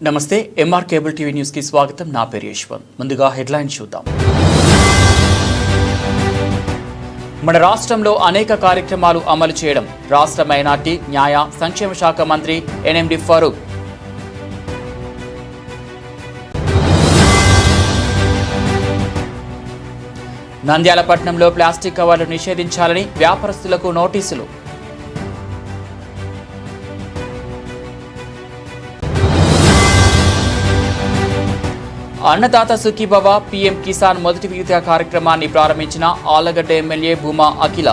నమస్తే MR cable TV news కి స్వాగతం. నా పేరు యశ్వంత్. ముందుగా హెడ్లైన్స్ చూద్దాం. మన రాష్ట్రంలో అనేక కార్యక్రమాలు అమలు చేయడం రాష్ట్ర మైనార్టీ న్యాయ సంక్షేమ శాఖ మంత్రి ఎన్ఎండి ఫరూక్. నంద్యాల పట్టణంలో ప్లాస్టిక్ కవర్లు నిషేధించాలని వ్యాపారస్తులకు నోటీసులు. అన్నదాత సుఖీభవ పీఎం కిసాన్ మొదటి విడత కార్యక్రమాన్ని ప్రారంభించిన ఆళ్లగడ్డ ఎమ్మెల్యే భూమా అఖిల.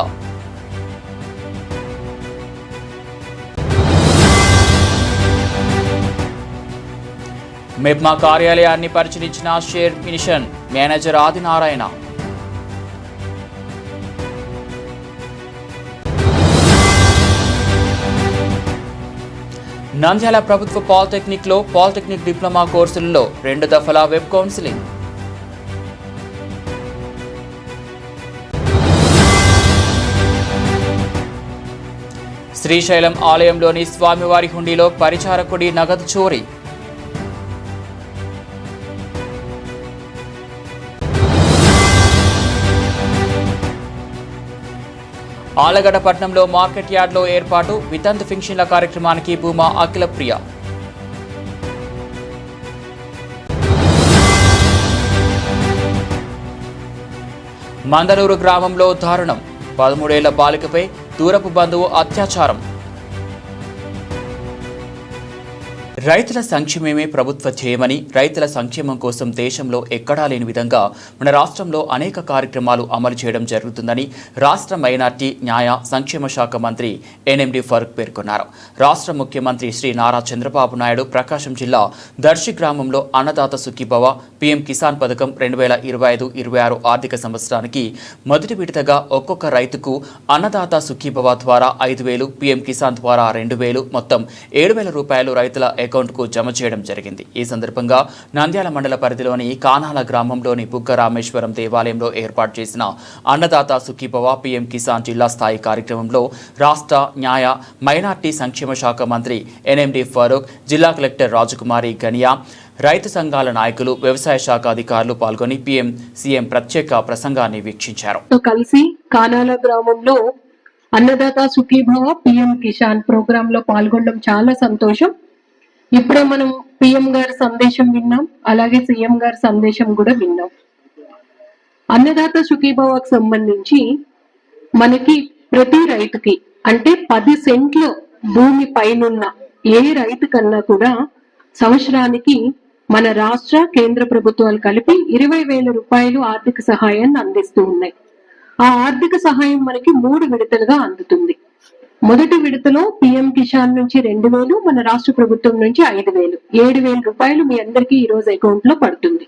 మెప్మా కార్యాలయాన్ని పరిశీలించిన share machine manager Adinarayana. Nandyal ప్రభుత్వ పాలిటెక్నిక్లో పాలిటెక్నిక్ డిప్లొమా కోర్సులలో 2 దఫల వెబ్ కౌన్సిలింగ్. శ్రీశైలం ఆలయంలోని స్వామివారి హుండీలో పరిచారకుడి నగదు చోరీ. ఆళ్లగడ్డ పట్టణంలో మార్కెట్ యార్డ్లో ఏర్పాటు వితంతు ఫింక్షన్ల కార్యక్రమానికి భూమా అఖిల ప్రియ. మందనూరు గ్రామంలో దారుణం, 13 ఏళ్ల బాలికపై దూరపు బంధువు అత్యాచారం. రైతుల సంక్షేమమే ప్రభుత్వ ధ్యేయమని, రైతుల సంక్షేమం కోసం దేశంలో ఎక్కడా లేని విధంగా మన రాష్ట్రంలో అనేక కార్యక్రమాలు అమలు చేయడం జరుగుతుందని రాష్ట్ర మైనార్టీ న్యాయ సంక్షేమ శాఖ మంత్రి ఎన్ఎండి ఫరూక్ పేర్కొన్నారు. రాష్ట్ర ముఖ్యమంత్రి శ్రీ నారా చంద్రబాబు నాయుడు ప్రకాశం జిల్లా దర్శి గ్రామంలో అన్నదాత సుఖీభవ పీఎం కిసాన్ పథకం 2025-26 ఆర్థిక సంవత్సరానికి మొదటి విడతగా ఒక్కొక్క రైతుకు అన్నదాత సుఖీభవ ద్వారా 5,000, పీఎం కిసాన్ ద్వారా 2,000, మొత్తం 7,000 రూపాయలు రైతుల అకౌంట్కు జమ చేయడం జరిగింది. ఈ సందర్భంగా నంద్యాల మండల పరిధిలోని కానాల గ్రామంలోని బుగ్గ రామేశ్వరం దేవాలయంలో ఏర్పాటు చేసిన అన్నదాత సుఖీభవ పీఎం కిసాన్ జిల్లా స్థాయి కార్యక్రమంలో రాష్ట్ర న్యాయ మైనార్టీ సంక్షేమ శాఖ మంత్రి ఎన్ఎండి ఫరూక్, జిల్లా కలెక్టర్ రాజకుమారి గనియా, రైతు సంఘాల నాయకులు, వ్యవసాయ శాఖ అధికారులు పాల్గొని సీఎం ప్రత్యేక ప్రసంగాన్ని వీక్షించారు. కలిసి కానాల గ్రామంలో అన్నదాత సుఖీభవ పీఎం కిసాన్ ప్రోగ్రామ్ లో పాల్గొనడం చాలా సంతోషం. ఇప్పుడే మనం పిఎం గారి సందేశం విన్నాం, అలాగే సీఎం గారి సందేశం కూడా విన్నాం. అన్నదాత సుఖీభవకు సంబంధించి మనకి ప్రతి రైతుకి అంటే 10 సెంట్లు భూమి పైనున్న ఏ రైతు కన్నా కూడా సంవత్సరానికి మన రాష్ట్ర కేంద్ర ప్రభుత్వాలు కలిపి 20,000 రూపాయలు ఆర్థిక సహాయాన్ని అందిస్తూ ఉన్నాయి. ఆ ఆర్థిక సహాయం మనకి 3 విడతలుగా అందుతుంది. మొదటి విడతలో పీఎం కిసాన్ నుంచి 2,000, మన రాష్ట్ర ప్రభుత్వం నుంచి 5,000, 7,000 రూపాయలు మీ అందరికీ ఈ రోజు అకౌంట్ లో పడుతుంది.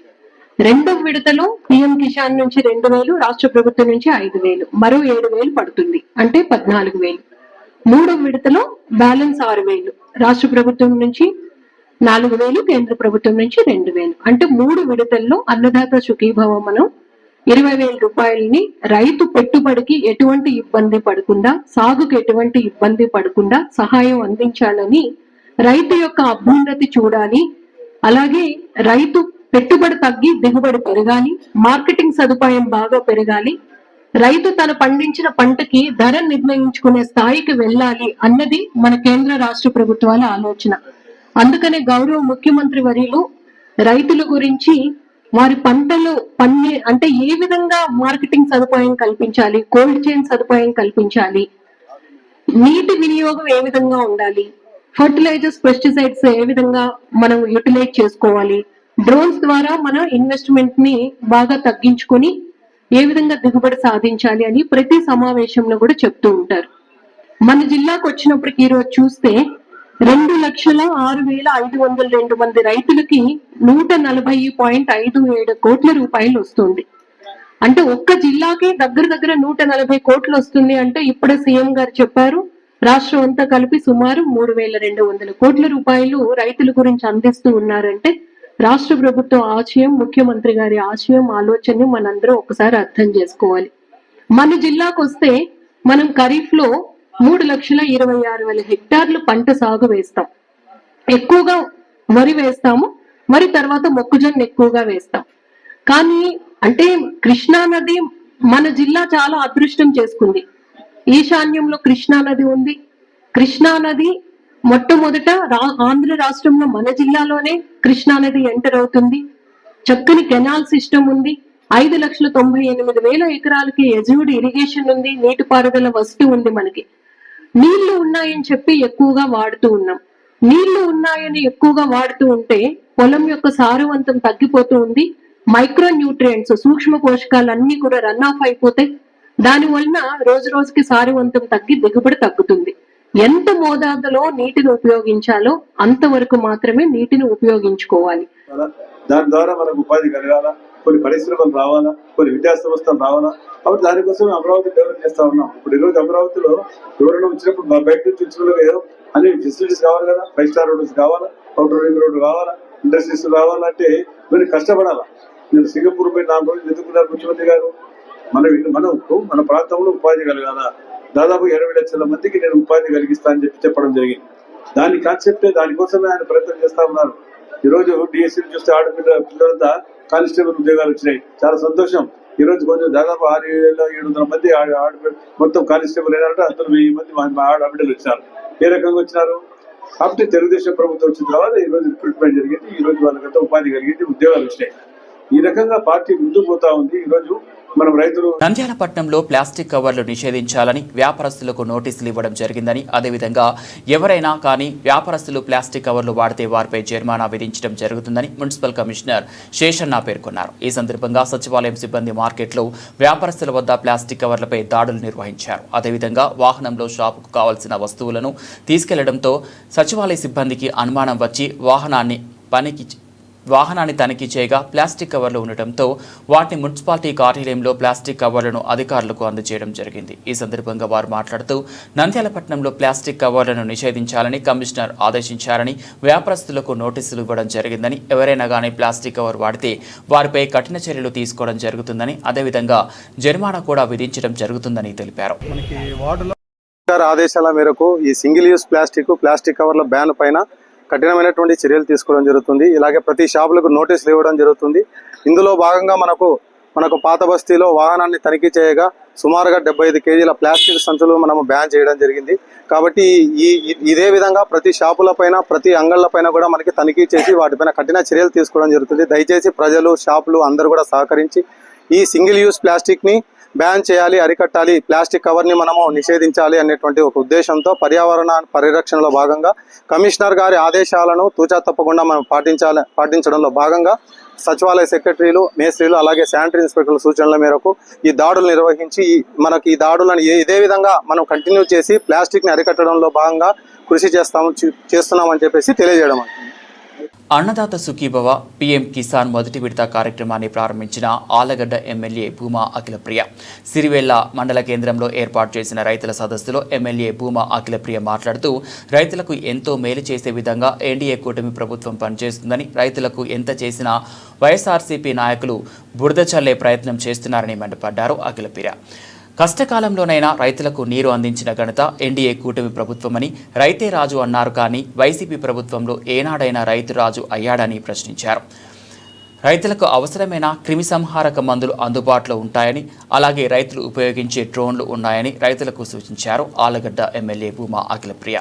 రెండవ విడతలో పీఎం కిసాన్ నుంచి 2,000, రాష్ట్ర ప్రభుత్వం నుంచి 5,000, మరో 7,000 పడుతుంది, అంటే 14,000. మూడవ విడతలో బ్యాలెన్స్ 6,000, రాష్ట్ర ప్రభుత్వం నుంచి 4,000, కేంద్ర ప్రభుత్వం నుంచి 2,000, అంటే 3 విడతల్లో అన్నదాత సుఖీభవ మనం 20,000 రూపాయలని రైతు పెట్టుబడికి ఎటువంటి ఇబ్బంది పడకుండా, సాగుకు ఎటువంటి ఇబ్బంది పడకుండా సహాయం అందించాలని, రైతు యొక్క అభ్యున్నతి చూడాలి, అలాగే రైతు పెట్టుబడి తగ్గి దిగుబడి పెరగాలి, మార్కెటింగ్ సదుపాయం బాగా పెరగాలి, రైతు తన పండించిన పంటకి ధర నిర్ణయించుకునే స్థాయికి వెళ్ళాలి అన్నది మన కేంద్ర రాష్ట్ర ప్రభుత్వాల ఆలోచన. అందుకనే గౌరవ ముఖ్యమంత్రి వర్యులు రైతుల గురించి వారి పంటలు అంటే ఏ విధంగా మార్కెటింగ్ సదుపాయం కల్పించాలి, కోల్డ్ చైన్ సదుపాయం కల్పించాలి, నీటి వినియోగం ఏ విధంగా ఉండాలి, ఫర్టిలైజర్స్, పెస్టిసైడ్స్ ఏ విధంగా మనం యూటిలైజ్ చేసుకోవాలి, డ్రోన్స్ ద్వారా మన ఇన్వెస్ట్మెంట్ ని బాగా తగ్గించుకొని ఏ విధంగా దిగుబడి సాధించాలి అని ప్రతి సమావేశంలో కూడా చెప్తూ ఉంటారు. మన జిల్లాకు వచ్చినప్పటికి ఈరోజు చూస్తే 2,06,502 మంది రైతులకి 140.57 కోట్ల రూపాయలు వస్తుంది. అంటే ఒక్క జిల్లాకి దగ్గర 140 కోట్లు వస్తుంది. అంటే ఇప్పుడే సీఎం గారు చెప్పారు, రాష్ట్రం అంతా కలిపి సుమారు 3,200 కోట్ల రూపాయలు రైతుల గురించి అందిస్తూ ఉన్నారంటే రాష్ట్ర ప్రభుత్వం ఆశయం, ముఖ్యమంత్రి గారి ఆశయం, ఆలోచనని మనందరం ఒకసారి అర్థం చేసుకోవాలి. మన జిల్లాకు వస్తే మనం ఖరీఫ్ లో 3,26,000 హెక్టార్లు పంట సాగు వేస్తాం. ఎక్కువగా వరి వేస్తాము, వరి తర్వాత మొక్కజొన్న ఎక్కువగా వేస్తాం. కానీ అంటే కృష్ణా నది మన జిల్లా చాలా అదృష్టం చేసుకుంది. ఈశాన్యంలో కృష్ణా నది ఉంది. కృష్ణా నది మొట్టమొదట ఆంధ్ర రాష్ట్రంలో మన జిల్లాలోనే కృష్ణా నది ఎంటర్ అవుతుంది. చక్కని కెనాల్ సిస్టమ్ ఉంది. 5,98,000 ఎకరాలకి ఎజ్యూడ్ ఇరిగేషన్ ఉంది. నీటిపారుదల వస్తు ఉంది. మనకి నీళ్లు ఉన్నాయని చెప్పి ఎక్కువగా వాడుతూ ఉన్నాం. నీళ్లు ఉన్నాయని ఎక్కువగా వాడుతూ ఉంటే పొలం యొక్క సారవంతం తగ్గిపోతూ ఉంది. మైక్రో న్యూట్రియంట్స్, సూక్ష్మ పోషకాలన్నీ కూడా రన్ ఆఫ్ అయిపోతాయి. దాని వలన రోజు రోజుకి సారవంతం తగ్గి దిగుబడి తగ్గుతుంది. ఎంత మోతాదులో నీటిని ఉపయోగించాలో అంతవరకు మాత్రమే నీటిని ఉపయోగించుకోవాలి. దాని ద్వారా మనకు ఉపాధి కలగాల, కొన్ని పరిశ్రమలు రావాలా, కొన్ని విద్యా సంస్థలు రావాలా. కాబట్టి దానికోసం అమరావతి డెవలప్ చేస్తా ఉన్నాం. ఇప్పుడు ఈరోజు అమరావతిలో ఎవరైనా వచ్చినప్పుడు మా బయట నుంచి వచ్చిన అన్ని ఫెసిలిటీస్ కావాలి కదా. 5 స్టార్ హోటల్స్ కావాలా, అవుటర్ రింగ్ రోడ్డు కావాలా, ఇండస్ట్రీస్ రావాలంటే మీరు కష్టపడాలా. నేను సింగపూర్ పోయి 4 రోజులు ఎదుర్కొన్నారు ముఖ్యమంత్రి గారు. మన ప్రాంతంలో ఉపాధి కలగాల. దాదాపు 20 లక్షల మందికి నేను ఉపాధి కలిగిస్తా అని చెప్పడం జరిగింది. దాని కాన్సెప్టే, దానికోసమే ఆయన ప్రయత్నం చేస్తా ఉన్నారు. ఈ రోజు డిఎస్సీ చూస్తే పిల్లలంతా కానిస్టేబుల్ ఉద్యోగాలు వచ్చినాయి. చాలా సంతోషం. ఈ రోజు కొంచెం దాదాపు 6,700 మంది మొత్తం కానిస్టేబుల్ అయినారంటే అందులో 1000 మంది మా ఆడబిడ్డలు వచ్చినారు. ఏ రకంగా వచ్చినారు? కాబట్టి తెలుగుదేశం ప్రభుత్వం వచ్చిన తర్వాత ఈ రోజు రిక్రూట్మెంట్ జరిగింది. ఈ రోజు వాళ్ళకంతా ఉపాధి కలిగింది, ఉద్యోగాలు వచ్చినాయి. ఈ రకంగా పార్టీ ముందుకు పోతా ఉంది. ఈ రోజు మనం రైతులు నంద్యాల పట్టణంలో ప్లాస్టిక్ కవర్లు నిషేధించాలని వ్యాపారస్తులకు నోటీసులు ఇవ్వడం జరిగిందని, అదేవిధంగా ఎవరైనా కానీ వ్యాపారస్తులు ప్లాస్టిక్ కవర్లు వాడితే వారిపై జరిమానా విధించడం జరుగుతుందని మున్సిపల్ కమిషనర్ శేషన్న పేర్కొన్నారు. ఈ సందర్భంగా సచివాలయం సిబ్బంది మార్కెట్లో వ్యాపారస్తుల వద్ద ప్లాస్టిక్ కవర్లపై దాడులు నిర్వహించారు. అదేవిధంగా వాహనంలో షాపుకు కావాల్సిన వస్తువులను తీసుకెళ్లడంతో సచివాలయ సిబ్బందికి అనుమానం వచ్చి వాహనాన్ని తనిఖీ చేయగా ప్లాస్టిక్ కవర్లు ఉండటంతో వాటిని మున్సిపాలిటీ కార్యాలయంలో ప్లాస్టిక్ కవర్లను అధికారులకు అందజేయడం జరిగింది. ఈ సందర్భంగా వారు మాట్లాడుతూ నంద్యాల పట్టణంలో ప్లాస్టిక్ కవర్లను నిషేధించాలని కమిషనర్ ఆదేశించారని, వ్యాపారస్తులకు నోటీసులు ఇవ్వడం జరిగిందని, ఎవరైనా కానీ ప్లాస్టిక్ కవర్ వాడితే వారిపై కఠిన చర్యలు తీసుకోవడం జరుగుతుందని, అదేవిధంగా జరిమానా కూడా విధించడం జరుగుతుందని తెలిపారు. ఆదేశాల మేరకు ఈ సింగిల్ యూజ్ ప్లాస్టిక్ కవర్ల బ్యాన్ పైన కఠినమైనటువంటి చర్యలు తీసుకోవడం జరుగుతుంది. ఇలాగే ప్రతి షాపులకు నోటీసులు ఇవ్వడం జరుగుతుంది. ఇందులో భాగంగా మనకు పాత బస్తీలో వాహనాన్ని తనిఖీ చేయగా సుమారుగా 75 కేజీల ప్లాస్టిక్ సంచులు మనము బ్యాన్ చేయడం జరిగింది. కాబట్టి ఇదే విధంగా ప్రతి షాపుల పైన, ప్రతి అంగళ్ళ పైన కూడా మనకి తనిఖీ చేసి వాటిపైన కఠిన చర్యలు తీసుకోవడం జరుగుతుంది. దయచేసి ప్రజలు, షాపులు అందరూ కూడా సహకరించి ఈ సింగిల్ యూజ్ ప్లాస్టిక్ ని బ్యాన్ చేయాలి, అరికట్టాలి, ప్లాస్టిక్ కవర్ ని మనము నిషేధించాలి అనేటువంటి ఒక ఉద్దేశంతో పర్యావరణ పరిరక్షణలో భాగంగా కమిషనర్ గారి ఆదేశాలను తూచా తప్పకుండా మనం పాటించడంలో భాగంగా సచివాలయ సెక్రటరీలు, మేస్త్రీలు, అలాగే శానిటరీ ఇన్స్పెక్టర్ల సూచనల మేరకు ఈ దాడులు నిర్వహించి మనకి ఈ దాడులను ఇదే విధంగా మనం కంటిన్యూ చేసి ప్లాస్టిక్ ని అరికట్టడంలో భాగంగా కృషి చేస్తున్నామని చెప్పేసి తెలియజేయడం. అన్నదాత సుఖీభవ పీఎం కిసాన్ మొదటి విడత కార్యక్రమాన్ని ప్రారంభించిన ఆలగడ్డ ఎమ్మెల్యే భూమా అఖిలప్రియ. సిరివెల్ల మండల కేంద్రంలో ఏర్పాటు చేసిన రైతుల సదస్సులో ఎమ్మెల్యే భూమా అఖిలప్రియ మాట్లాడుతూ రైతులకు ఎంతో మేలు చేసే విధంగా ఎన్డీఏ కూటమి ప్రభుత్వం పనిచేస్తుందని, రైతులకు ఎంత చేసినా వైఎస్ఆర్సీపీ నాయకులు బురద చల్లే ప్రయత్నం చేస్తున్నారని మండిపడ్డారు అఖిలప్రియ. కష్టకాలంలోనైనా రైతులకు నీరు అందించిన ఘనత ఎన్డీఏ కూటమి ప్రభుత్వమని, రైతే రాజు అన్నారు కానీ వైసీపీ ప్రభుత్వంలో ఏనాడైనా రైతు రాజు అయ్యాడని ప్రశ్నించారు. రైతులకు అవసరమైన క్రిమిసంహారక మందులు అందుబాటులో ఉంటాయని, అలాగే రైతులు ఉపయోగించే డ్రోన్లు ఉన్నాయని రైతులకు సూచించారు ఆలగడ్డ ఎమ్మెల్యే భూమా అఖిలప్రియ.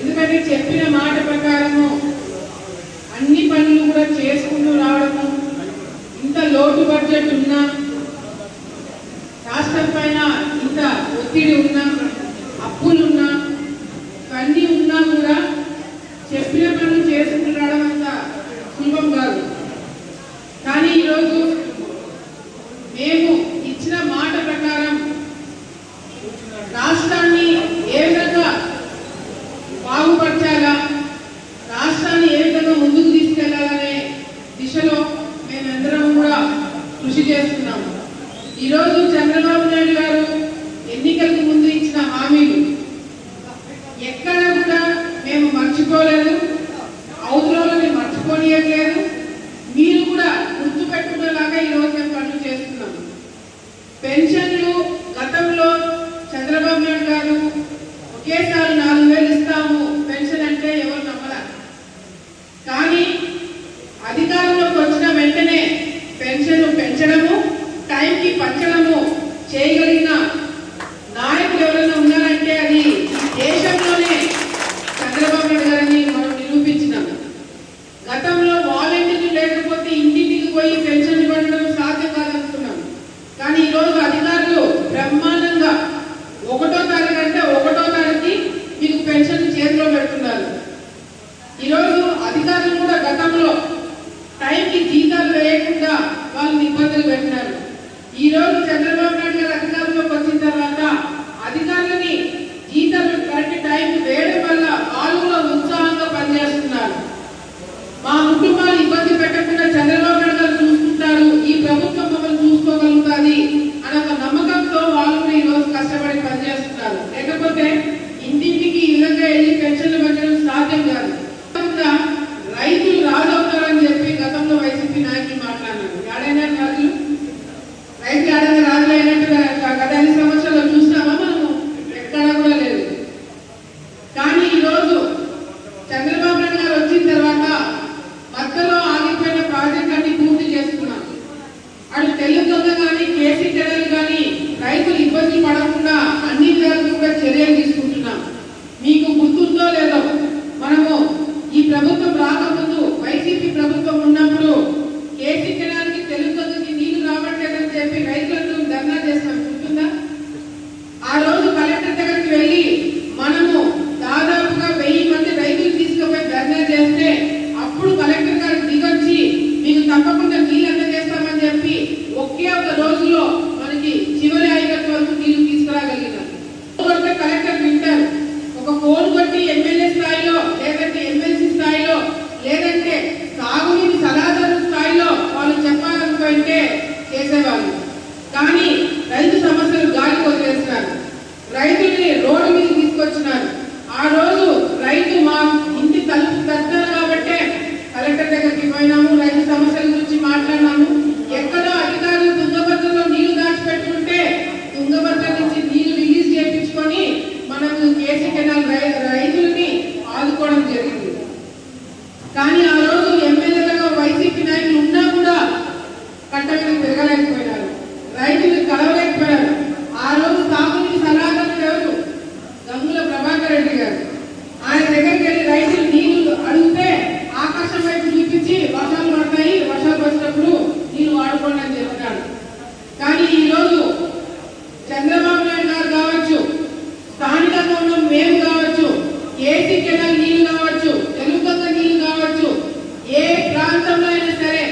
ఎందుకంటే చెప్పిన మాట ప్రకారము అన్ని పనులు కూడా చేసుకుంటూ రావడము, ఇంత లోటు బడ్జెట్ ఉన్నా, రాష్ట్రం పైన ఇంత ఒత్తిడి ఉన్నా, అప్పులున్నా, అన్నీ ఉన్నా కూడా చెప్పిన పనులు చేసుకుంటూ రావడం అంత సులభం కాదు. కానీ ఈరోజు మేము ఇచ్చిన మాట ప్రకారం రాష్ట్రాన్ని ఏ విధంగా బాగుపరచాలా, రాష్ట్రాన్ని ఏ విధంగా ముందుకు తీసుకెళ్లాలనే దిశలో మేమందరం కూడా కృషి చేస్తున్నాము. ఈరోజు చంద్రబాబు నాయుడు గారు ఎన్నికలకు ముందు ఇచ్చిన హామీలు ఎక్కడ కూడా మేము మర్చిపోలేదు, అవసరాలని మర్చిపోనియట్లేదు. మీరు కూడా గుర్తుపెట్టుకునేలాగా ఈరోజు మేము పనులు చేస్తున్నాము. పెన్షన్లు కాదు, ఒకేసారి 4,000 ఇస్తాము పెన్షన్ అంటే ఎవరు నమ్మరా. కానీ అధికారంలోకి వచ్చిన వెంటనే పెన్షన్ పెంచడము, టైంకి పంచడము చేయగలిగిన నాయకులు ఎవరైనా ఉన్నారంటే అది దేశంలోనే చంద్రబాబు నాయుడు గారిని మనం నిరూపించినాం. గతంలో వాలంటీర్లు లేకపోతే ఇంటింటికి పోయి పెన్షన్ పంచడం సాధ్యం కాదనుకున్నాం. కానీ ఈరోజు అధికారులు బ్రహ్మాండంగా 1వ తారీఖు అంటే 1వ తారీఖుకి మీకు పెన్షన్ చేతిలో పెడుతున్నారు. ఈరోజు అధికారులు కూడా గతంలో టైంకి జీతాలు వేయకుండా వాళ్ళని ఇబ్బందులు పెట్టినారు. ఈరోజు చంద్రబాబు నాయుడు గారు అధికారంలోకి వచ్చిన తర్వాత అధికారులని జీతాలు కరెక్ట్ టైంకి వేయడం వల్ల వాళ్ళు కూడా ఉత్సాహంగా పనిచేస్తున్నారు. మా కుటుంబాలు ఇబ్బంది పెట్టకుండా చంద్రబాబు నాయుడు గారు చూసుకుంటారు, ఈ ప్రభుత్వం మమ్మల్ని చూసుకోగలుగుతుంది అనే ఒక నమ్మకంతో వాళ్ళు కూడా ఈరోజు కష్టపడి పనిచేస్తున్నారు. లేకపోతే ఇంటింటికి ఈ విధంగా వెళ్ళి పెన్షన్లు పెట్టడం సాధ్యం కాదు. రైతులు రాజవుతారని చెప్పి గతంలో వైసీపీ నాయకులు మాట్లాడినారు. ఏడైనా రాజులు రైతులు ఏడైనా రాజులు అయినట్టుగా గత 5 సంవత్సరాలు చూసినామా? మనము ఎక్కడా కూడా లేదు. కానీ ఈరోజు చంద్రబాబు నాయుడు గారు వచ్చిన తర్వాత మధ్యలో ఆగిపోయిన ప్రాజెక్టులన్నీ పూర్తి చేస్తున్నాం. అటు తెలుగుగా కానీ కేసీ కెనాల్ కానీ రైతులు ఇబ్బంది పడకుండా అన్ని విధాలుగా కూడా చర్యలు తీసుకుంటున్నాం. మీకు గుర్తుందో లేదో, మనము ఈ ప్రభుత్వం రాకముందు వైసీపీ ప్రభుత్వం ఉన్నప్పుడు కేసీ కెనాల్కి తెలుగుకి నీళ్లు రావట్లేదని చెప్పి రైతులందరూ ధర్నా చేస్తాం, గుర్తుందా? ఆ రోజు కలెక్టర్ దగ్గరికి వెళ్ళి మనము దాదాపుగా 1000 మంది రైతులు తీసుకుపోయి ధర్నా చేస్తే అప్పుడు కలెక్టర్ గారు దిగొచ్చి మీకు తప్పకుండా నీళ్ళు అందజేస్తామని చెప్పి ఒకే ఒక రోజులో మనకి చివరి 5 గంటల వరకు నీళ్లు తీసుకురాగలిగినారు. కలెక్టర్ వింటారు. ఒక ఫోన్ కొట్టి ఎమ్మెల్యే స్థాయిలో లేదంటే ఎమ్మెల్సీ స్థాయిలో లేదంటే సాగునీటి సలహాదారు స్థాయిలో వాళ్ళు చెప్పాలనుకుంటే చేసేవాళ్ళు. కానీ రైతు సమస్యలు గాలికి వదిలేస్తున్నారు, రైతుల్ని రోడ్డు మీద తీసుకొచ్చినారు. ఆ రోజు రైతు మా ఇంటి తలుపు తట్టారు కాబట్టే కలెక్టర్ దగ్గరికి పోయినాము, రైతు సమస్యల గురించి మాట్లాడినాము. ఎక్కడో అధికారులు తుంగభద్రలో నీళ్లు దాచిపెట్టుకుంటే తుంగభద్ర నుంచి నీళ్లు రిలీజ్ చేయించుకొని మనకు కేసీ కెనాల్ రైతులని ఆదుకోవడం జరిగింది. కానీ ఆ రోజు ఎమ్మెల్యేలుగా వైసీపీ నాయకులు ఉన్నా కూడా కట్ట మీద తిరగలేకపోయినారు, రైతులు కలవలేకపోయారు. ఆ రోజు సాగునీటి సలహాదారులు ఎవరు? గంగుల ప్రభాకర్ రెడ్డి గారు. ఆయన దగ్గరికి వెళ్ళి రైతులు నీళ్లు అడిగితే ఆకాశం వైపు చూపించి వర్షాలు పడతాయి, వర్షాలు వచ్చినప్పుడు నీళ్లు వాడుకోండి అని చెప్పినాడు. కానీ ఈరోజు చంద్రబాబు నాయుడు గారు కావచ్చు, స్థానికంగా ఉన్న మేము కావచ్చు, కేసీ కెనాల్ నీళ్లు కావచ్చు, తెలుగుగంగ నీళ్లు కావచ్చు, ఏ ప్రాంతంలో అయినా సరే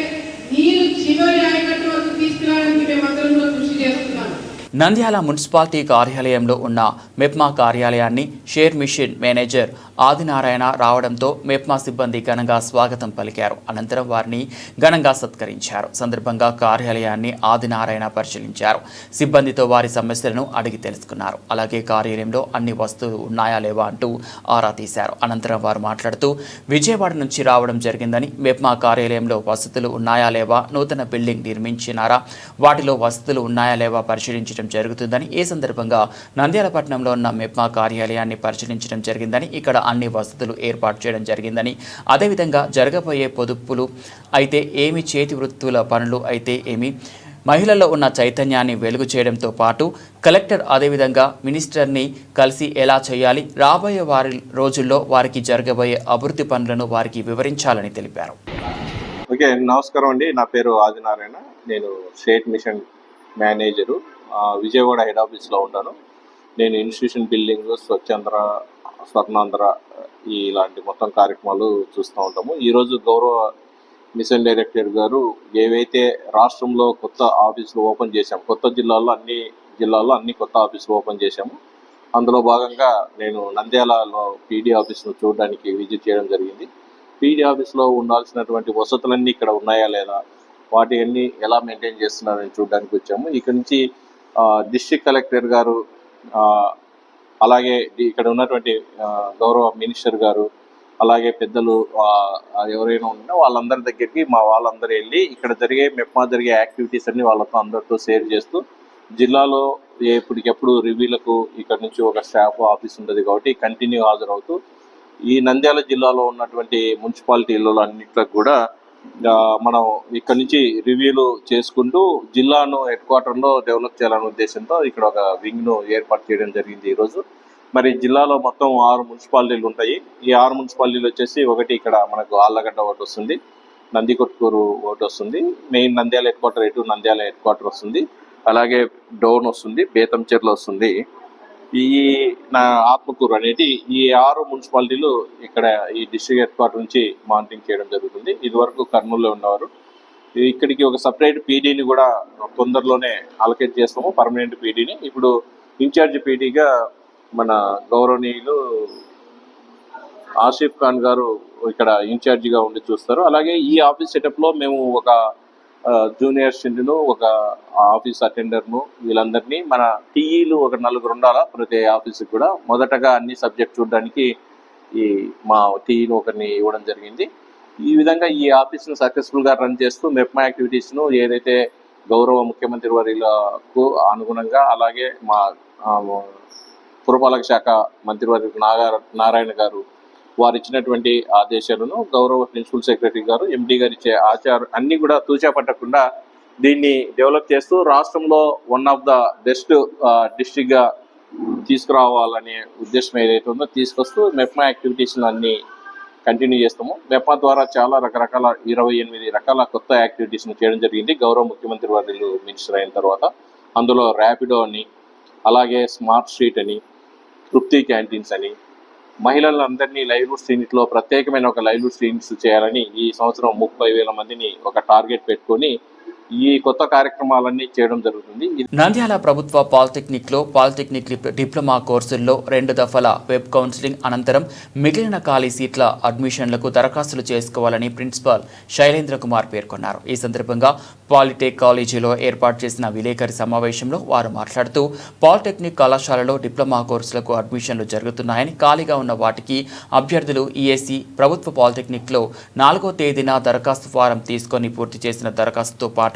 నీళ్లు చివరి ఆయకట్టు వరకు తీసుకురావడానికి మేమందరం కూడా కృషి చేస్తున్నాం. నంద్యాల మున్సిపాలిటీ కార్యాలయంలో ఉన్న మెప్మా కార్యాలయాన్ని షేర్ మిషన్ మేనేజర్ ఆదినారాయణ రావడంతో మెప్మా సిబ్బంది ఘనంగా స్వాగతం పలికారు. అనంతరం వారిని ఘనంగా సత్కరించారు. సందర్భంగా కార్యాలయాన్ని ఆదినారాయణ పరిశీలించారు. సిబ్బందితో వారి సమస్యలను అడిగి తెలుసుకున్నారు. అలాగే కార్యాలయంలో అన్ని వస్తువులు ఉన్నాయా లేవా అంటూ ఆరా తీశారు. అనంతరం వారు మాట్లాడుతూ విజయవాడ నుంచి రావడం జరిగిందని, మెప్మా కార్యాలయంలో వసతులు ఉన్నాయా లేవా, నూతన బిల్డింగ్ నిర్మించినారా, వాటిలో వసతులు ఉన్నాయా లేవా పరిశీలించడం జరుగుతుందని, ఈ సందర్భంగా నంద్యాల పట్టణంలో ఉన్న మెప్మా కార్యాలయాన్ని పరిశీలించడం జరిగిందని, ఇక్కడ అన్ని వసతులు ఏర్పాటు చేయడం జరిగిందని, అదేవిధంగా జరగబోయే పొదుపులు అయితే ఏమి, చేతి వృత్తుల పనులు అయితే ఏమి, మహిళల్లో ఉన్న చైతన్యాన్ని వెలుగు చేయడంతో పాటు కలెక్టర్ అదేవిధంగా మినిస్టర్ని కలిసి ఎలా చేయాలి, రాబోయే రోజుల్లో వారికి జరగబోయే అభివృద్ధి పనులను వారికి వివరించాలని తెలిపారు. ఓకే, నమస్కారం అండి. నా పేరు ఆదినారాయణ. నేను state mission manager, Vijayawada head ఆఫీస్లో ఉంటాను. నేను ఇన్స్టిట్యూషన్ బిల్డింగ్, స్వచ్ఛంద్ర, స్వర్ణాంధ్ర ఇలాంటి మొత్తం కార్యక్రమాలు చూస్తూ ఉంటాము. ఈరోజు గౌరవ మిషన్ డైరెక్టర్ గారు ఏవైతే రాష్ట్రంలో కొత్త ఆఫీసులు ఓపెన్ చేశాము, కొత్త జిల్లాల్లో అన్ని కొత్త ఆఫీసులు ఓపెన్ చేశాము. అందులో భాగంగా నేను నంద్యాలలో పీడీ ఆఫీస్ను చూడడానికి విజిట్ చేయడం జరిగింది. పీడీ ఆఫీస్లో ఉండాల్సినటువంటి వసతులన్నీ ఇక్కడ ఉన్నాయా లేదా, వాటి అన్ని ఎలా మెయింటైన్ చేస్తున్నారని చూడడానికి వచ్చాము. ఇక్కడ నుంచి డిస్ట్రిక్ట్ కలెక్టర్ గారు, అలాగే ఇక్కడ ఉన్నటువంటి గౌరవ మినిస్టర్ గారు, అలాగే పెద్దలు ఎవరైనా ఉన్నా వాళ్ళందరి దగ్గరికి వాళ్ళందరూ వెళ్ళి ఇక్కడ మెప్మా జరిగే యాక్టివిటీస్ అన్ని వాళ్ళతో అందరితో షేర్ చేస్తూ జిల్లాలో ఎప్పటికెప్పుడు రివ్యూలకు ఇక్కడ నుంచి ఒక స్టాఫ్ ఆఫీస్ ఉంటుంది కాబట్టి కంటిన్యూ హాజరవుతూ ఈ నంద్యాల జిల్లాలో ఉన్నటువంటి మున్సిపాలిటీలలో అన్నింటిలో కూడా మనం ఇక్కడ నుంచి రివ్యూలు చేసుకుంటూ జిల్లాను హెడ్ క్వార్టర్లో డెవలప్ చేయాలనే ఉద్దేశంతో ఇక్కడ ఒక వింగ్ను ఏర్పాటు చేయడం జరిగింది ఈరోజు. మరి జిల్లాలో మొత్తం 6 మున్సిపాలిటీలు ఉంటాయి. ఈ 6 మున్సిపాలిటీలు వచ్చేసి ఒకటి ఇక్కడ మనకు ఆళ్ళగడ్డ ఒకటి వస్తుంది, నందికొట్కూరు ఒకటి వస్తుంది, మెయిన్ నంద్యాల హెడ్ క్వార్టర్ ఎటు నంద్యాల హెడ్ క్వార్టర్ వస్తుంది, అలాగే డోన్ వస్తుంది, బేతంచెర్ల వస్తుంది, ఈ ఆత్మకూరు అనేది ఈ 6 మున్సిపాలిటీలు ఇక్కడ ఈ డిస్ట్రిక్ట్ హెడ్ క్వార్టర్ నుంచి మానిటరింగ్ చేయడం జరుగుతుంది. ఇదివరకు కర్నూలులో ఉన్నవారు. ఇక్కడికి ఒక సపరేట్ పీడీని కూడా తొందరలోనే అలొకేట్ చేస్తాము, పర్మనెంట్ పీడీని. ఇప్పుడు ఇన్ఛార్జ్ పీడీగా మన గౌరవనీయులు ఆసిఫ్ ఖాన్ గారు ఇక్కడ ఇన్ఛార్జిగా ఉండి చూస్తారు. అలాగే ఈ ఆఫీస్ సెటప్లో మేము ఒక జూనియర్ స్టూడెంట్ను, ఒక ఆఫీస్ అటెండర్ను, వీళ్ళందరినీ మన టీఈలు ఒక 4 ఉండాలా ప్రతి ఆఫీస్కి కూడా. మొదటగా అన్ని సబ్జెక్ట్ చూడడానికి ఈ మా టీఈను ఒకరిని ఇవ్వడం జరిగింది. ఈ విధంగా ఈ ఆఫీస్ను సక్సెస్ఫుల్గా రన్ చేస్తూ మెప్మా యాక్టివిటీస్ను ఏదైతే గౌరవ ముఖ్యమంత్రి వర్యులకు అనుగుణంగా, అలాగే మా పురపాలక శాఖ మంత్రివర్యులు నారాయణ గారు వారు ఇచ్చినటువంటి ఆదేశాలను గౌరవ ప్రిన్సిపల్ సెక్రటరీ గారు, ఎండి గారు ఇచ్చే అన్ని కూడా తూచా పట్టకుండా దీన్ని డెవలప్ చేస్తూ రాష్ట్రంలో వన్ ఆఫ్ ద బెస్ట్ డిస్ట్రిక్ట్గా తీసుకురావాలనే ఉద్దేశం ఏదైతే ఉందో తీసుకొస్తూ మెప్మా యాక్టివిటీస్ని అన్ని కంటిన్యూ చేస్తాము. మెప్మా ద్వారా చాలా రకరకాల 28 రకాల కొత్త యాక్టివిటీస్ని చేయడం జరిగింది గౌరవ ముఖ్యమంత్రి వర్యులు మినిస్టర్ అయిన తర్వాత. అందులో ర్యాపిడో అని, అలాగే స్మార్ట్ స్ట్రీట్ అని, తృప్తి క్యాంటీన్స్ అని, మహిళలందరినీ లైవ్లీహుడ్ యూనిట్లో ప్రత్యేకమైన ఒక లైవ్లీహుడ్ యూనిట్స్ చేయాలని ఈ సంవత్సరం 30,000 మందిని ఒక టార్గెట్ పెట్టుకొని ఈ కొత్త కార్యక్రమాలన్నీ చేయడం జరుగుతుంది. నంద్యాల ప్రభుత్వ పాలిటెక్నిక్ డిప్లొమా కోర్సుల్లో 2 దఫల వెబ్ కౌన్సిలింగ్ అనంతరం మిగిలిన ఖాళీ సీట్ల అడ్మిషన్లకు దరఖాస్తులు చేసుకోవాలని ప్రిన్సిపాల్ శైలేంద్ర కుమార్ పేర్కొన్నారు. ఈ సందర్భంగా పాలిటెక్ కాలేజీలో ఏర్పాటు చేసిన విలేకరి సమావేశంలో వారు మాట్లాడుతూ పాలిటెక్నిక్ కళాశాలలో డిప్లొమా కోర్సులకు అడ్మిషన్లు జరుగుతున్నాయని, ఖాళీగా ఉన్న వాటికి అభ్యర్థులు ఈఎస్సీ ప్రభుత్వ పాలిటెక్నిక్లో 4వ తేదీన దరఖాస్తు ఫారం తీసుకొని పూర్తి చేసిన దరఖాస్తుతో పాటు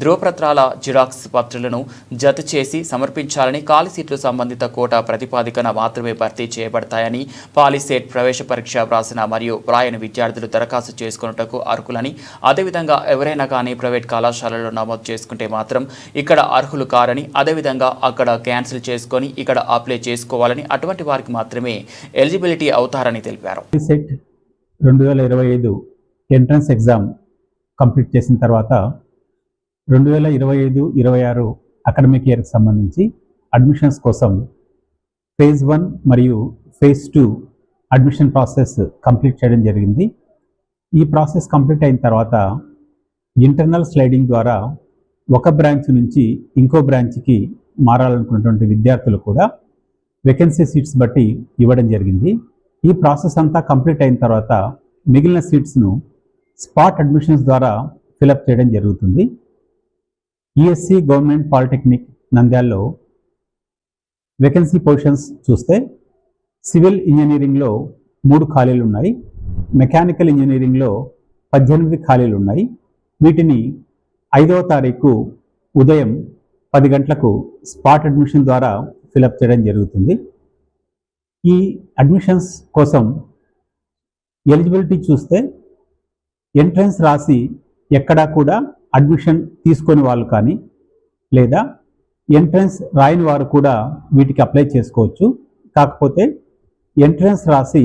ధృవపత్రాల జిరాక్స్ పత్రాలను జత చేసి సమర్పించాలని, ఖాళీ సీట్లు సంబంధిత కోటా ప్రతిపాదికన మాత్రమే భర్తీ చేయబడతాయని, పాలిసెట్ ప్రవేశ పరీక్ష వ్రాసిన మరియు వ్రాయని విద్యార్థులు దరఖాస్తు చేసుకున్నటకు అర్హులని, అదేవిధంగా ఎవరైనా కానీ ప్రైవేట్ కళాశాలలో నమోదు చేసుకుంటే మాత్రం ఇక్కడ అర్హులు కారని, అదేవిధంగా అక్కడ క్యాన్సిల్ చేసుకొని ఇక్కడ అప్లై చేసుకోవాలని, అటువంటి వారికి మాత్రమే ఎలిజిబిలిటీ అవుతారని తెలిపారు. సెట్ 2025 ఎంట్రన్స్ ఎగ్జామ్ కంప్లీట్ చేసిన తర్వాత 2025-26 అకాడమిక్ ఇయర్కి సంబంధించి అడ్మిషన్స్ కోసం ఫేజ్ 1 మరియు ఫేజ్ 2 అడ్మిషన్ ప్రాసెస్ కంప్లీట్ చేయడం జరిగింది. ఈ ప్రాసెస్ కంప్లీట్ అయిన తర్వాత ఇంటర్నల్ స్లైడింగ్ ద్వారా ఒక బ్రాంచ్ నుంచి ఇంకో బ్రాంచ్కి మారాలనుకున్నటువంటి విద్యార్థులు కూడా వేకెన్సీ సీట్స్ బట్టి ఇవ్వడం జరిగింది. ఈ ప్రాసెస్ అంతా కంప్లీట్ అయిన తర్వాత మిగిలిన సీట్స్ను స్పాట్ అడ్మిషన్స్ ద్వారా ఫిలప్ చేయడం జరుగుతుంది. ఈఎస్సీ గవర్నమెంట్ పాలిటెక్నిక్ నంద్యాలలో వేకెన్సీ పొజిషన్స్ చూస్తే సివిల్ ఇంజనీరింగ్లో 3 ఖాళీలు ఉన్నాయి, మెకానికల్ ఇంజనీరింగ్లో 18 ఖాళీలు ఉన్నాయి. వీటిని 5వ తారీఖు ఉదయం 10 గంటలకు స్పాట్ అడ్మిషన్ ద్వారా ఫిలప్ చేయడం జరుగుతుంది. ఈ అడ్మిషన్స్ కోసం ఎలిజిబిలిటీ చూస్తే ఎంట్రన్స్ రాసి ఎక్కడా కూడా అడ్మిషన్ తీసుకొని వాళ్ళు కానీ, లేదా ఎంట్రన్స్ రాయని వారు కూడా వీటికి అప్లై చేసుకోవచ్చు. కాకపోతే ఎంట్రన్స్ రాసి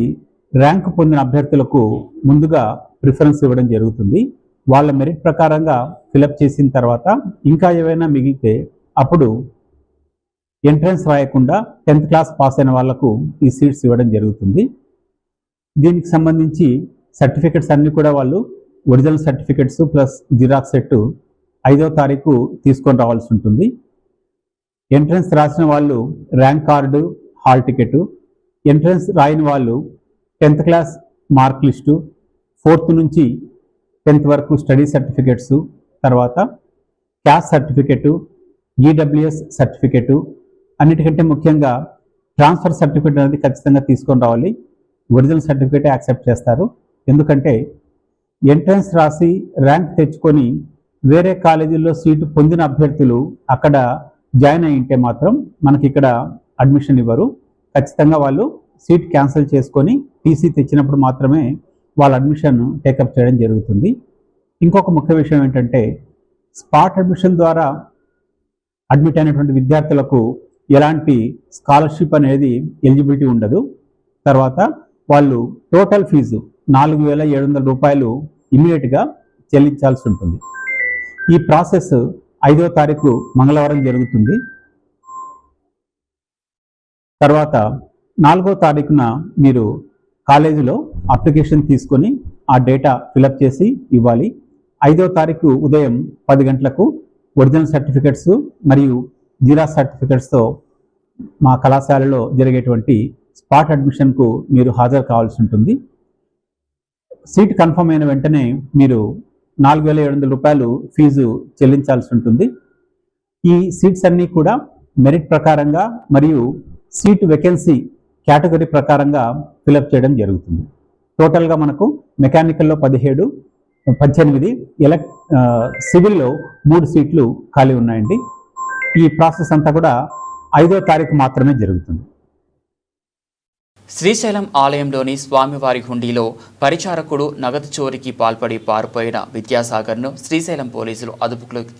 ర్యాంక్ పొందిన అభ్యర్థులకు ముందుగా ప్రిఫరెన్స్ ఇవ్వడం జరుగుతుంది. వాళ్ళ మెరిట్ ప్రకారంగా ఫిలప్ చేసిన తర్వాత ఇంకా ఏవైనా మిగిలితే అప్పుడు ఎంట్రన్స్ రాయకుండా 10th క్లాస్ పాస్ అయిన వాళ్లకు ఈ సీట్స్ ఇవ్వడం జరుగుతుంది. దీనికి సంబంధించి సర్టిఫికెట్స్ అన్నీ కూడా వాళ్ళు original certificates plus xerox set 5వ తారీఖు తీసుకొని రావాల్సి ఉంటుంది. ఎంట్రన్స్ రాసిన వాళ్ళు rank card, hall ticket, entrance రాయని వాళ్ళు 10th class mark list, 4th నుంచి 10th వరకు స్టడీ సర్టిఫికెట్స్, తర్వాత క్యాస్ట్ సర్టిఫికెటు, ఈడబ్ల్యూఎస్ సర్టిఫికెటు, అన్నిటికంటే ముఖ్యంగా ట్రాన్స్ఫర్ సర్టిఫికెట్ అనేది ఖచ్చితంగా తీసుకొని రావాలి. ఒరిజినల్ సర్టిఫికెటే యాక్సెప్ట్ చేస్తారు. ఎందుకంటే ఎంట్రన్స్ రాసి ర్యాంక్ తెచ్చుకొని వేరే కాలేజీల్లో సీటు పొందిన అభ్యర్థులు అక్కడ జాయిన్ అయి ఉంటే మాత్రం మనకి ఇక్కడ అడ్మిషన్ ఇవ్వరు. ఖచ్చితంగా వాళ్ళు సీట్ క్యాన్సిల్ చేసుకొని టీసీ తెచ్చినప్పుడు మాత్రమే వాళ్ళ అడ్మిషన్ టేకప్ చేయడం జరుగుతుంది. ఇంకొక ముఖ్య విషయం ఏంటంటే స్పాట్ అడ్మిషన్ ద్వారా అడ్మిట్ అయినటువంటి విద్యార్థులకు ఎలాంటి స్కాలర్షిప్ అనేది ఎలిజిబిలిటీ ఉండదు. తర్వాత వాళ్ళు టోటల్ ఫీజు 4,700 రూపాయలు ఇమ్మీడియట్గా చెల్లించాల్సి ఉంటుంది. ఈ ప్రాసెస్ 5వ తారీఖు మంగళవారం జరుగుతుంది. తర్వాత 4వ తారీఖున మీరు కాలేజీలో అప్లికేషన్ తీసుకొని ఆ డేటా ఫిలప్ చేసి ఇవ్వాలి. 5వ తారీఖు ఉదయం 10 గంటలకు ఒరిజినల్ సర్టిఫికెట్స్ మరియు జిరాక్స్ సర్టిఫికెట్స్తో మా కళాశాలలో జరిగేటువంటి స్పాట్ అడ్మిషన్కు మీరు హాజరు కావాల్సి ఉంటుంది. సీట్ కన్ఫర్మ్ అయిన వెంటనే మీరు 4,700 రూపాయలు ఫీజు చెల్లించాల్సి ఉంటుంది. ఈ సీట్స్ అన్నీ కూడా మెరిట్ ప్రకారంగా మరియు సీట్ వేకెన్సీ కేటగిరీ ప్రకారంగా ఫిలప్ చేయడం జరుగుతుంది. టోటల్గా మనకు మెకానికల్లో 17, 18, సివిల్లో 3 సీట్లు ఖాళీ ఉన్నాయండి. ఈ ప్రాసెస్ అంతా కూడా 5వ తారీఖు మాత్రమే జరుగుతుంది. శ్రీశైలం ఆలయంలోని స్వామివారి హుండీలో పరిచారకుడు నగదు చోరీకి పాల్పడి పారిపోయిన విద్యాసాగర్ను శ్రీశైలం పోలీసులు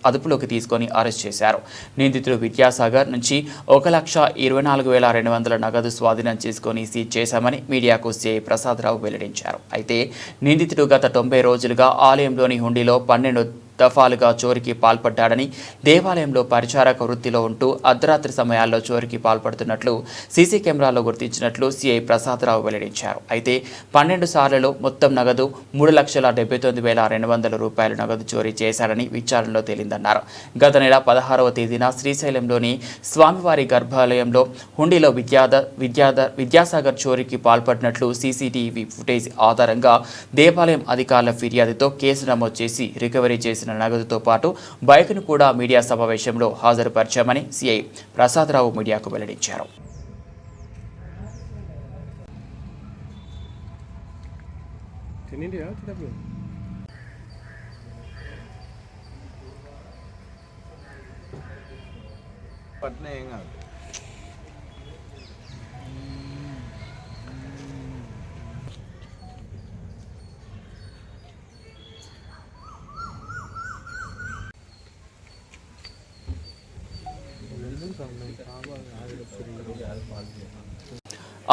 అదుపులోకి తీసుకొని అరెస్ట్ చేశారు. నిందితుడు విద్యాసాగర్ నుంచి 1,24,200 నగదు స్వాధీనం చేసుకొని సీజ్ చేశామని మీడియాకు సిఐ ప్రసాదరావు వెల్లడించారు. అయితే నిందితుడు గత 90 రోజులుగా ఆలయంలోని హుండీలో 12 దఫాలుగా చోరీకి పాల్పడ్డాడని, దేవాలయంలో పరిచారక వృత్తిలో ఉంటూ అర్ధరాత్రి సమయాల్లో చోరీకి పాల్పడుతున్నట్లు సీసీ కెమెరాలో గుర్తించినట్లు సిఐ ప్రసాదరావు వెల్లడించారు. అయితే 12 సార్లలో మొత్తం నగదు 3,79,200 రూపాయలు నగదు చోరీ చేశాడని విచారణలో తేలిందన్నారు. గత నెల 16వ తేదీన శ్రీశైలంలోని స్వామివారి గర్భాలయంలో హుండీలో విద్యాసాగర్ చోరీకి పాల్పడినట్లు సీసీటీవీ ఫుటేజ్ ఆధారంగా దేవాలయం అధికారుల ఫిర్యాదుతో కేసు నమోదు చేసి రికవరీ చేసిన నగదుతో పాటు బైక్ను కూడా మీడియా సమావేశంలో హాజరుపరిచామని సిఐ ప్రసాదరావు మీడియాకు వెల్లడించారు.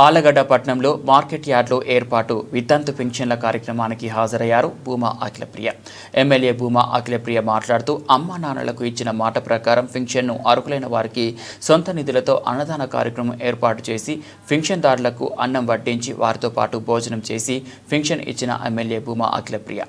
ఆలగడ్డ పట్టణంలో మార్కెట్ యార్డ్లో ఏర్పాటు వితంతు పింఛన్ల కార్యక్రమానికి హాజరయ్యారు భూమా అఖిలప్రియ. ఎమ్మెల్యే భూమా అఖిలప్రియ మాట్లాడుతూ అమ్మా నాన్నలకు ఇచ్చిన మాట ప్రకారం పింఛన్ను అర్హులైన వారికి సొంత నిధులతో అన్నదాన కార్యక్రమం ఏర్పాటు చేసి పింఛన్దారులకు అన్నం వడ్డించి వారితో పాటు భోజనం చేసి పింఛన్ ఇచ్చిన ఎమ్మెల్యే భూమా అఖిలప్రియ.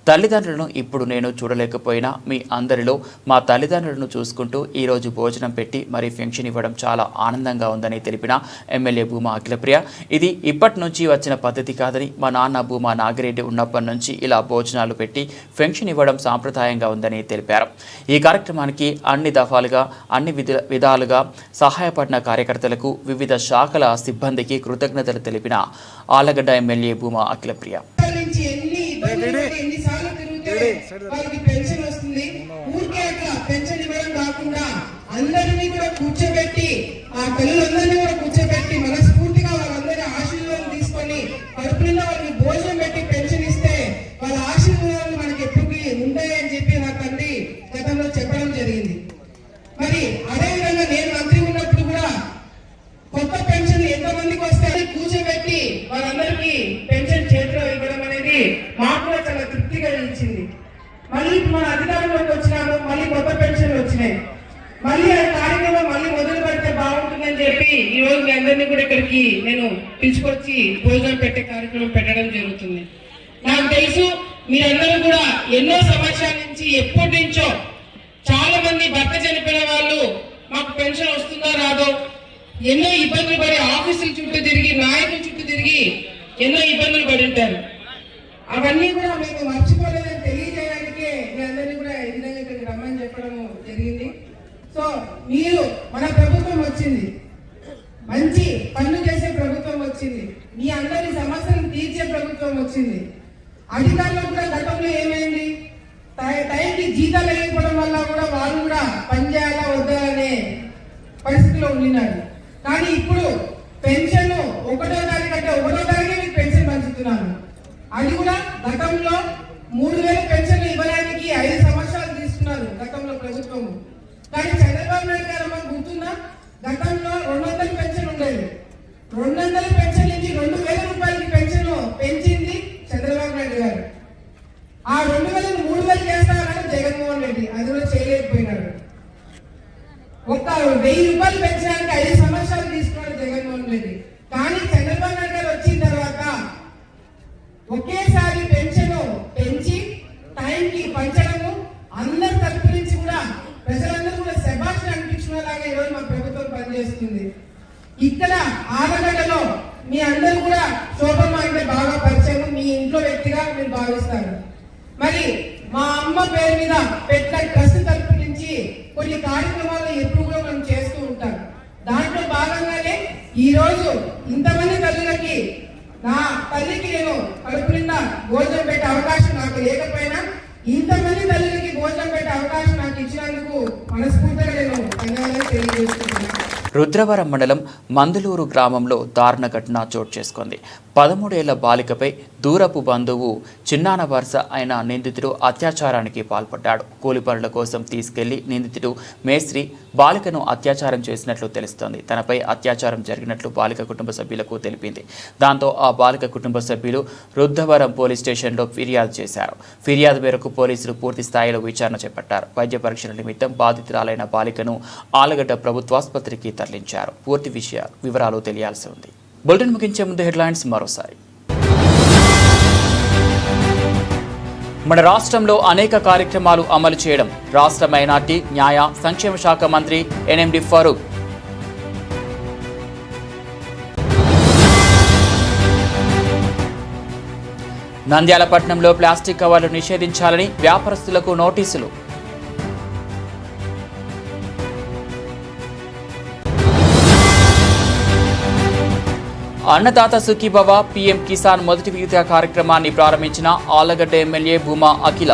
తల్లిదండ్రులను ఇప్పుడు నేను చూడలేకపోయినా మీ అందరిలో మా తల్లిదండ్రులను చూసుకుంటూ ఈరోజు భోజనం పెట్టి మరీ పెన్షన్ ఇవ్వడం చాలా ఆనందంగా ఉందని తెలిపిన ఎమ్మెల్యే భూమా అఖిలప్రియ, ఇది ఇప్పటి నుంచి వచ్చిన పద్ధతి కాదని, మా నాన్న భూమా నాగిరెడ్డి ఉన్నప్పటి నుంచి ఇలా భోజనాలు పెట్టి పెన్షన్ ఇవ్వడం సాంప్రదాయంగా ఉందని తెలిపారు. ఈ కార్యక్రమానికి అన్ని దఫాలుగా అన్ని విధాలుగా సహాయపడిన కార్యకర్తలకు వివిధ శాఖల సిబ్బందికి కృతజ్ఞతలు తెలిపిన ఆలగడ్డ ఎమ్మెల్యే భూమా అఖిలప్రియ. ఎన్నిసార్లు తిరిగితే వాళ్ళకి పెన్షన్ వస్తుంది. ఊరికే అట్లా పెన్షన్ ఇవ్వడం కాకుండా అందరినీ కూడా కూర్చోబెట్టి, ఆ తల్లులందరినీ కూడా కూర్చోబెట్టి మనస్ఫూర్తిగా వాళ్ళందరి ఆశీర్వాదం తీసుకొని కడుపులో వాళ్ళకి భోజనం పెట్టి పెన్షన్ ఇస్తే వాళ్ళ ఆశీర్వాదాలు మనకి ఎప్పటికీ ఉంటాయని చెప్పి నా తండ్రి గతంలో చెప్పడం జరిగింది. మరి అదేవిధంగా నేను మంత్రి ఉన్నప్పుడు కూడా కొత్త పెన్షన్ ఎంతమందికి వస్తాయని కూర్చోబెట్టి వాళ్ళందరికీ పెన్షన్ చేతిలో ఇవ్వడం అనేది మాకు కూడా చాలా తృప్తిగా ఇచ్చింది. మళ్ళీ మన అధికారంలోకి వచ్చినాము, మళ్ళీ కొత్త పెన్షన్లు వచ్చినాయి. మళ్ళీ ఆ కార్యక్రమం మళ్ళీ మొదలు పెడితే బాగుంటుందని చెప్పి ఈ రోజు మీ అందరినీ కూడా ఇక్కడికి నేను పిలుచుకొచ్చి భోజనం పెట్టే కార్యక్రమం పెట్టడం జరుగుతుంది. నాకు తెలుసు మీరందరూ కూడా ఎన్నో సంవత్సరాల నుంచి ఎప్పటి నుంచో చాలా మంది భర్త చనిపోయిన వాళ్ళు మాకు పెన్షన్ వస్తుందో రాదో ఎన్నో ఇబ్బందులు పడి ఆఫీసుల చుట్టూ తిరిగి, నాయకుల చుట్టూ తిరిగి ఎన్నో ఇబ్బందులు పడి ఉంటారు. అవన్నీ కూడా మేము మర్చిపోలేదని తెలియజేయడానికే మీ అందరినీ కూడా ఈ విధంగా ఇక్కడికి రమ్మని చెప్పడం జరిగింది. సో మీరు, మన ప్రభుత్వం వచ్చింది, మంచి పనులు చేసే ప్రభుత్వం వచ్చింది, మీ అందరి సమస్యలను తీర్చే ప్రభుత్వం వచ్చింది. అధికారులకు కూడా గతంలో ఏమైంది, టైంకి జీతాలు వేయకపోవడం వల్ల కూడా వాళ్ళు కూడా పనిచేయాలా వద్దా అనే పరిస్థితిలో ఉండినాడు. కానీ ఇప్పుడు పెన్షన్ 1వ తారీఖు అంటే 1వ తారీఖు మీకు పెన్షన్ పంచుతున్నాను. అది కూడా గతంలో 3000 పెన్షన్లు ఇవ్వడానికి 5 సంవత్సరాలు తీసుకున్నారు గతంలో ప్రభుత్వం. కానీ చంద్రబాబు నాయుడు గారు మాకు గుర్తుందా, గతంలో 200 పెన్షన్ ఉండేది. 200 పెన్షన్ నుంచి 2000 రూపాయలకి పెన్షన్ పెంచింది చంద్రబాబు నాయుడు గారు. ఆ 2000 3000 చేస్తారని జగన్మోహన్ రెడ్డి అది కూడా చేయలేకపోయినాడు. ఒక 1000 రూపాయలు పెంచడానికి 5 సంవత్సరాలు తీసుకున్నాడు జగన్మోహన్ రెడ్డి. కానీ చంద్రబాబు నాయుడు గారు వచ్చిన తర్వాత ఒకేసారి పెన్షన్ పెంచి టైంకి పంచడము, అందరి తరపు నుంచి కూడా ప్రజలందరూ కూడా శభాష్ అనిపించుకునేలాగా ఈరోజు మా ప్రభుత్వం పనిచేస్తుంది. ఇక్కడ ఆలగడ్డలో మీ అందరూ కూడా శోభమ్మ అంటే బాగా పరిచయం, మీ ఇంట్లో వ్యక్తిగా మీరు భావిస్తారు. మరి మా అమ్మ పేరు మీద పెట్టిన ట్రస్ట్ తరపు నుంచి కొన్ని కార్యక్రమాలు ఎప్పుడు కూడా మనం చేస్తూ ఉంటాం. దాంట్లో భాగంగానే ఈ రోజు ఇంతమంది తల్లులకి, నా తల్లికి నేను కడుపు నిండా భోజనం పెట్టే అవకాశం నాకు లేకపోయినా ఇంతమంది తల్లులకి భోజనం పెట్టే అవకాశం నాకు ఇచ్చినందుకు మనస్ఫూర్తిగా నేను ధన్యవాదాలు తెలియజేస్తున్నాను. రుద్రవరం మండలం మందులూరు గ్రామంలో దారుణ ఘటన చోటు చేసుకుంది. 13 ఏళ్ల బాలికపై దూరపు బంధువు చిన్నాన వరుస అయిన నిందితుడు అత్యాచారానికి పాల్పడ్డాడు. కూలి పనుల కోసం తీసుకెళ్లి నిందితుడు మేస్త్రి బాలికను అత్యాచారం చేసినట్లు తెలుస్తోంది. తనపై అత్యాచారం జరిగినట్లు బాలిక కుటుంబ సభ్యులకు తెలిపింది. దాంతో ఆ బాలిక కుటుంబ సభ్యులు రుద్రవరం పోలీస్ స్టేషన్లో ఫిర్యాదు చేశారు. ఫిర్యాదు మేరకు పోలీసులు పూర్తి స్థాయిలో విచారణ చేపట్టారు. వైద్య పరీక్షల నిమిత్తం బాధితురాలైన బాలికను ఆలగడ్డ ప్రభుత్వాసుపత్రికి తరలించారు. పూర్తి వివరాలు తెలియాల్సి ఉంది. బులెటిన్ ముగించే ముందు హెడ్లైన్స్ మరోసారి. మన రాష్ట్రంలో అనేక కార్యక్రమాలు అమలు చేయడం రాష్ట్ర మైనార్టీ న్యాయ సంక్షేమ శాఖ మంత్రి ఎన్ఎండి ఫరూక్. నంద్యాల పట్టణంలో ప్లాస్టిక్ కవర్లు నిషేధించాలని వ్యాపారస్తులకు నోటీసులు. అన్నదాత సుఖీభవ పీఎం కిసాన్ మొదటి విడత కార్యక్రమాన్ని ప్రారంభించిన ఆలగడ్డ ఎమ్మెల్యే భూమా అఖిల.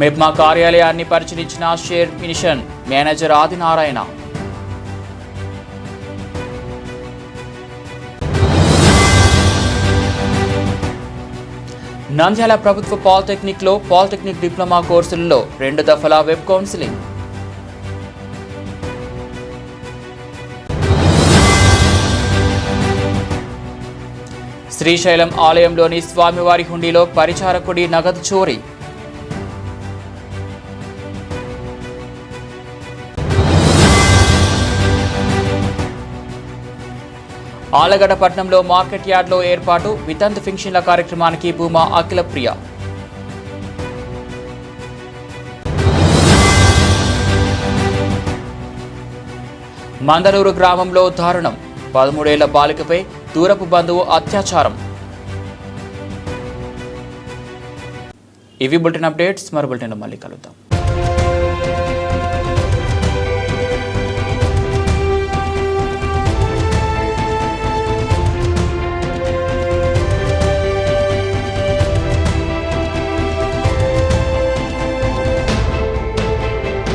మెప్మా కార్యాలయాన్ని పరిశీలించిన share machine manager Adinarayana. Nandyal ప్రభుత్వ పాలిటెక్నిక్లో పాలిటెక్నిక్ డిప్లొమా కోర్సులలో 2 దఫల వెబ్ కౌన్సిలింగ్. శ్రీశైలం ఆలయంలోని స్వామివారి హుండీలో పరిచారకుడి నగదు చోరీ. ఆలగడ్డ పట్టణంలో మార్కెట్ యార్డ్లో ఏర్పాటు వితంతు ఫింక్షన్ల కార్యక్రమానికి భూమా అఖిల ప్రియ. మందలూరు గ్రామంలో దారుణం, 13 ఏళ్ల బాలికపై దూరపు బంధువు అత్యాచారం. ఇవి బులెటిన్ అప్డేట్స్. మరో బులెటిన్లో మళ్ళీ కలుద్దాం.